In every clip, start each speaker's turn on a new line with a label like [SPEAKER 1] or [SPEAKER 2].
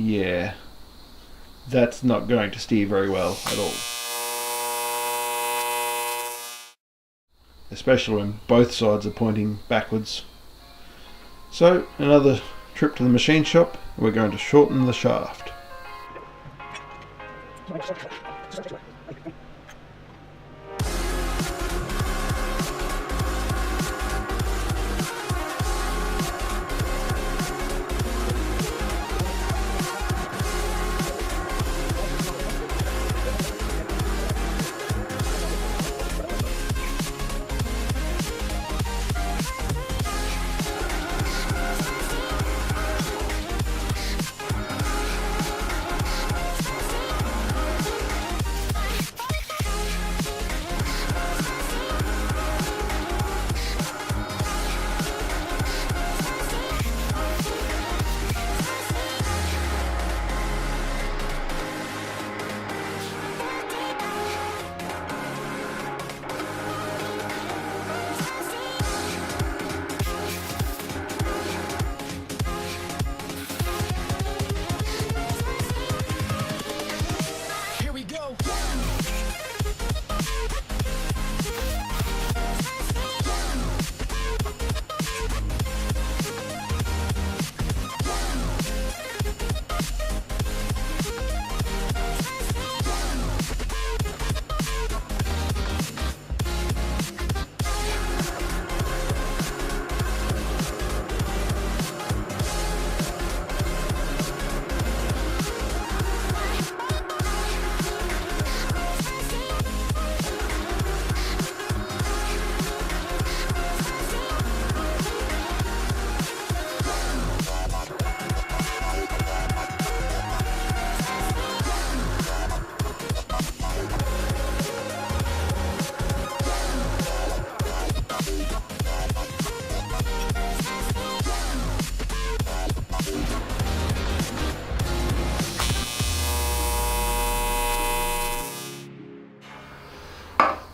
[SPEAKER 1] Yeah, that's not going to steer very well at all. Especially when both sides are pointing backwards. So another trip to the machine shop, we're going to shorten the shaft.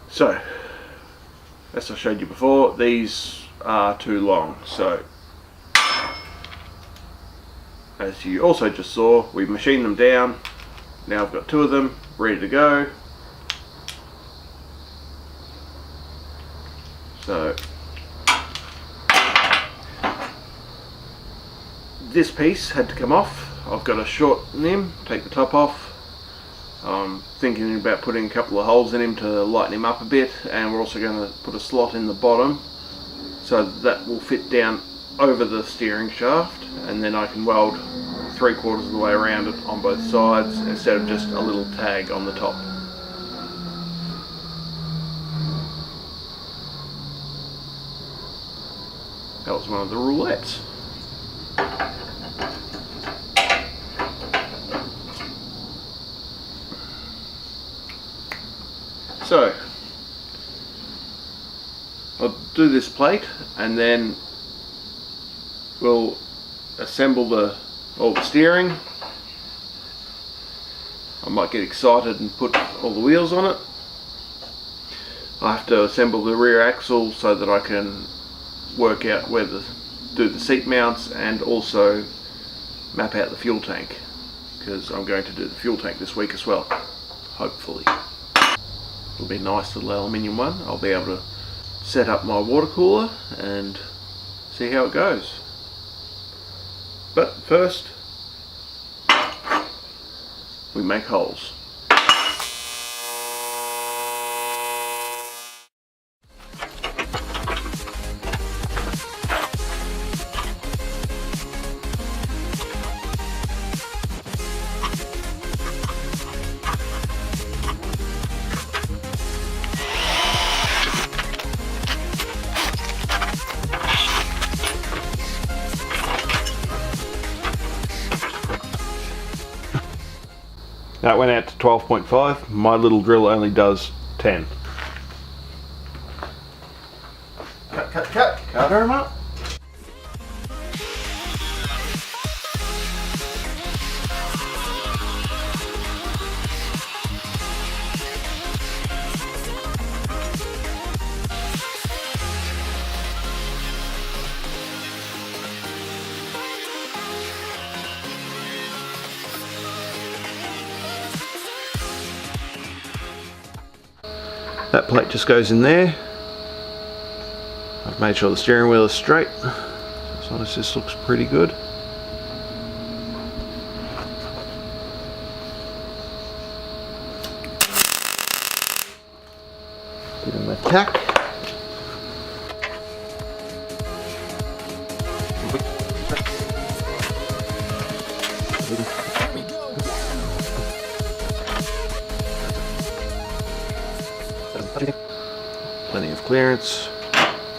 [SPEAKER 1] So, as I showed you before, these are too long, so as you also just saw, we've machined them down. Now I've got two of them ready to go. So this piece had to come off. I've got to shorten him, take the top off. I'm thinking about putting a couple of holes in him to lighten him up a bit, and we're also going to put a slot in the bottom so that will fit down over the steering shaft, and then I can weld 3/4 of the way around it on both sides instead of just a little tag on the top. That was one of the roulettes. So I'll do this plate and then we'll assemble all the steering. I might get excited and put all the wheels on it. I have to assemble the rear axle so that I can work out where to do the seat mounts and also map out the fuel tank, because I'm going to do the fuel tank this week as well, hopefully. It'll be a nice little aluminium one. I'll be able to set up my water cooler and see how it goes. But first, we make holes. That went out to 12.5. My little drill only does 10. Cut her up. That plate just goes in there. I've made sure the steering wheel is straight. As long as this looks pretty good. Give him a tack. Plenty of clearance.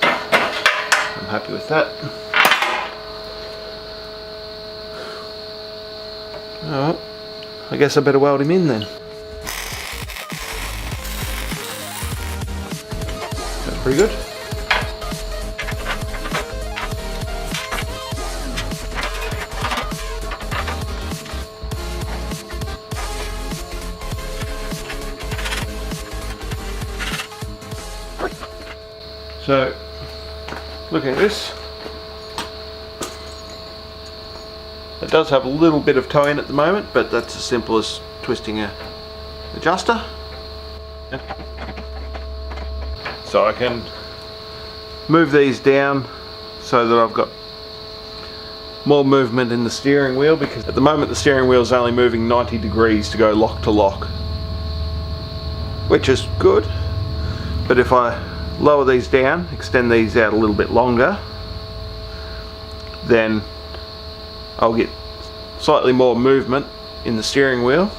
[SPEAKER 1] I'm happy with that. Alright, I guess I better weld him in then. That's pretty good. So, looking at this, it does have a little bit of toe in at the moment, but that's as simple as twisting a adjuster. So I can move these down so that I've got more movement in the steering wheel, because at the moment the steering wheel is only moving 90 degrees to go lock to lock, which is good. But if I lower these down, extend these out a little bit longer, then I'll get slightly more movement in the steering wheel,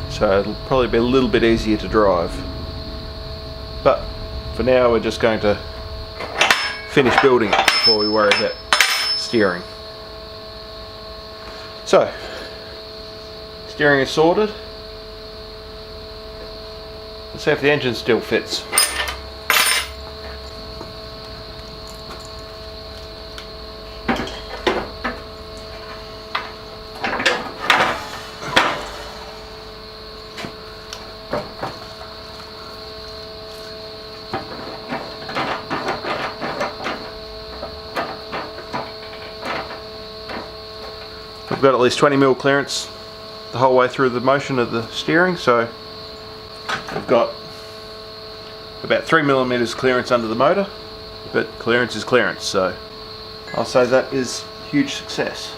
[SPEAKER 1] so it'll probably be a little bit easier to drive. But for now we're just going to finish building it before we worry about steering. So, steering is sorted. Let's see if the engine still fits. I've got at least 20mm clearance the whole way through the motion of the steering, so I've got about 3mm clearance under the motor, but clearance is clearance, so I'll say that is a huge success.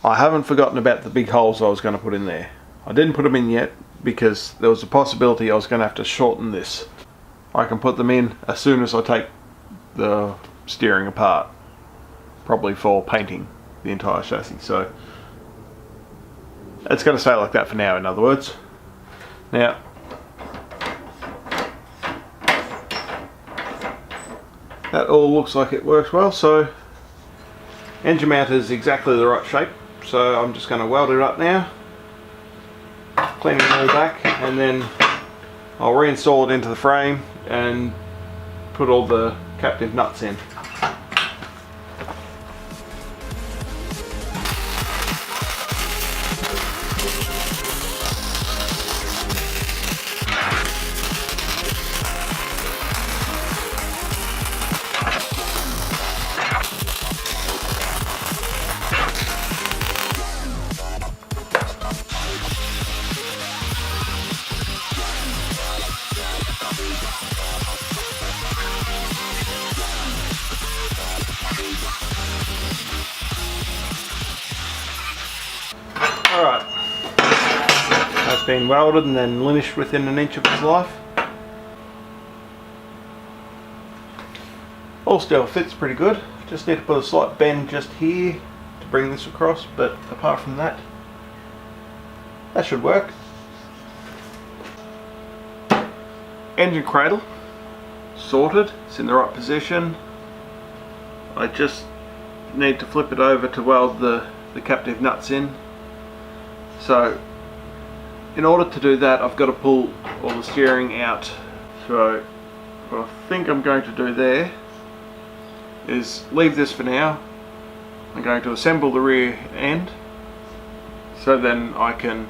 [SPEAKER 1] I haven't forgotten about the big holes I was going to put in there. I didn't put them in yet because there was a possibility I was going to have to shorten this. I can put them in as soon as I take the steering apart, probably for painting the entire chassis. So it's going to stay like that for now, in other words. Now, that all looks like it works well, so engine mount is exactly the right shape, so I'm just going to weld it up now, clean it all back, and then I'll reinstall it into the frame and put all the captive nuts in. Alright, that's been welded and then linished within an inch of its life. All still fits pretty good, just need to put a slight bend just here to bring this across, but apart from that, that should work. Engine cradle, sorted, it's in the right position. I just need to flip it over to weld the captive nuts in. So in order to do that, I've got to pull all the steering out. So what I think I'm going to do there is leave this for now. I'm going to assemble the rear end, so then I can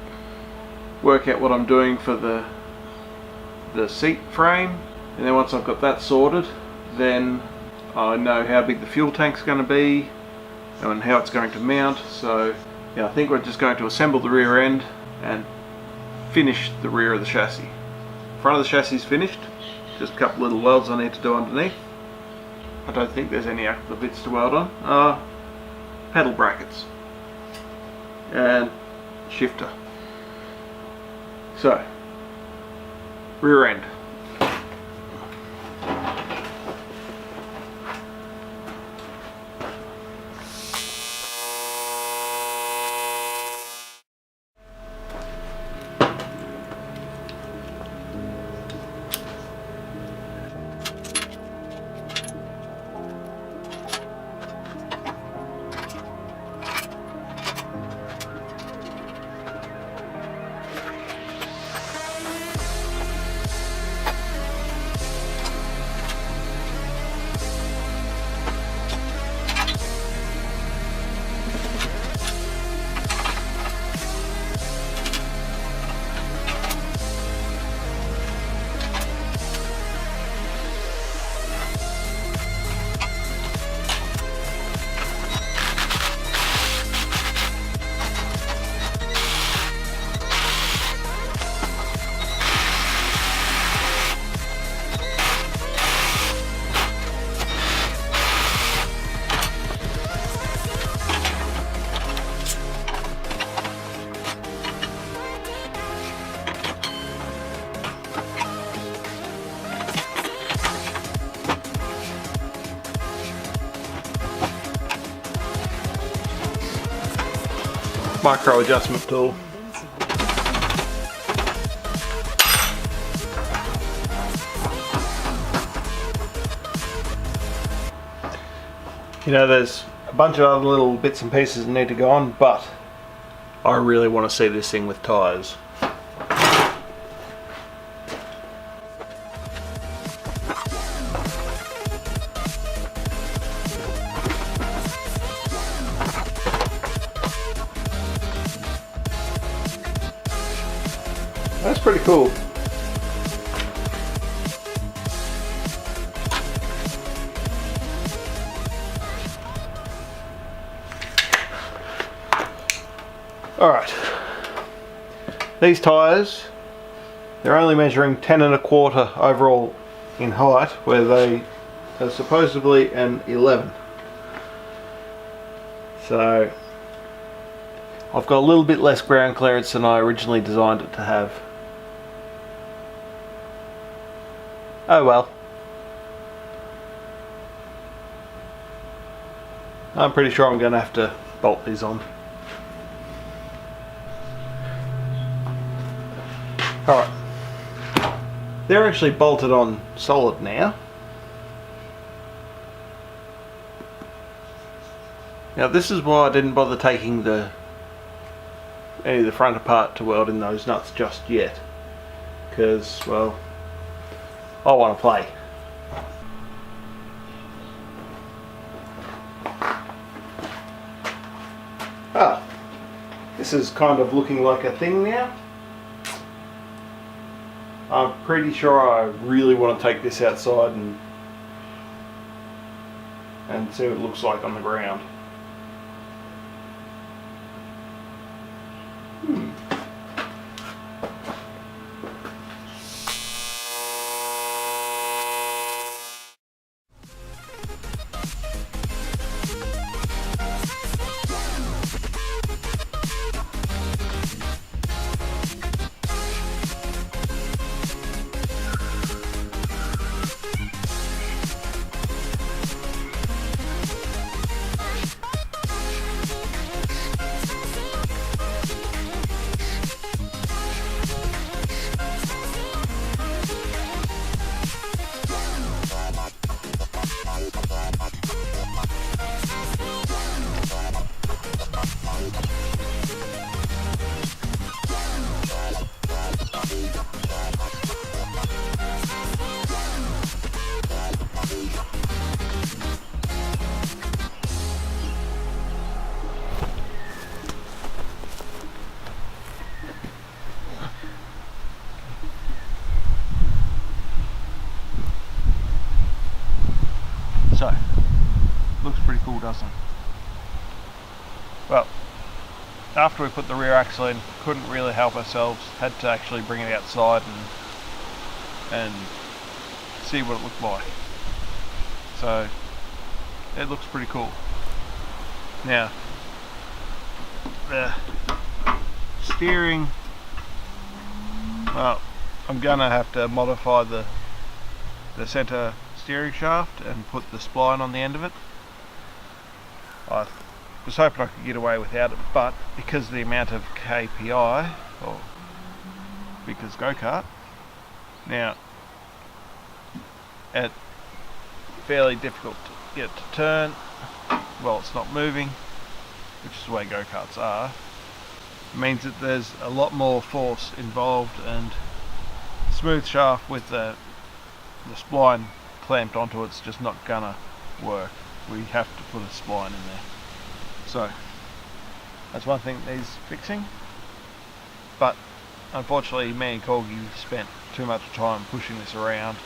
[SPEAKER 1] work out what I'm doing for the seat frame, and then once I've got that sorted, then I know how big the fuel tank's going to be and how it's going to mount. So Yeah, I think we're just going to assemble the rear end and finish the rear of the chassis. Front of the chassis is finished, just a couple little welds I need to do underneath. I don't think there's any other bits to weld on. Pedal brackets and shifter. So, rear end. Micro adjustment tool. You know, there's a bunch of other little bits and pieces that need to go on, but I really want to see this thing with tyres. That's pretty cool. Alright, these tyres, they're only measuring 10 1/4 overall in height, where they are supposedly an 11. So I've got a little bit less ground clearance than I originally designed it to have. Oh well. I'm pretty sure I'm going to have to bolt these on. Alright. They're actually bolted on solid now. Now this is why I didn't bother taking any of the front apart to weld in those nuts just yet. Because, well, I want to play. This is kind of looking like a thing now. I'm pretty sure I really want to take this outside and see what it looks like on the ground. So, looks pretty cool, doesn't it? Well, after we put the rear axle in, couldn't really help ourselves, had to actually bring it outside and see what it looked like. So it looks pretty cool. Now the steering, well, I'm gonna have to modify the center steering shaft and put the spline on the end of it. I was hoping I could get away without it, but because of the amount of KPI, or because go-kart, now it's fairly difficult to get it to turn. Well, it's not moving, which is the way go-karts are. It means that there's a lot more force involved, and smooth shaft with the spline clamped onto it's just not gonna work. We have to put a spline in there. So that's one thing that needs fixing, but unfortunately me and Corgi spent too much time pushing this around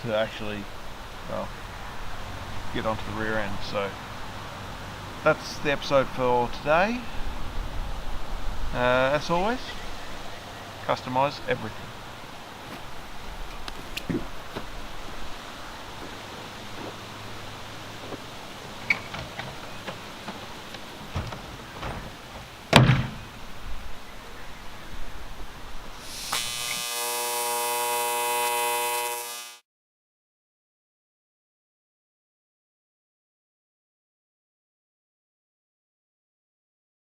[SPEAKER 1] to actually, well, get onto the rear end. So that's the episode for today. As always, customize everything.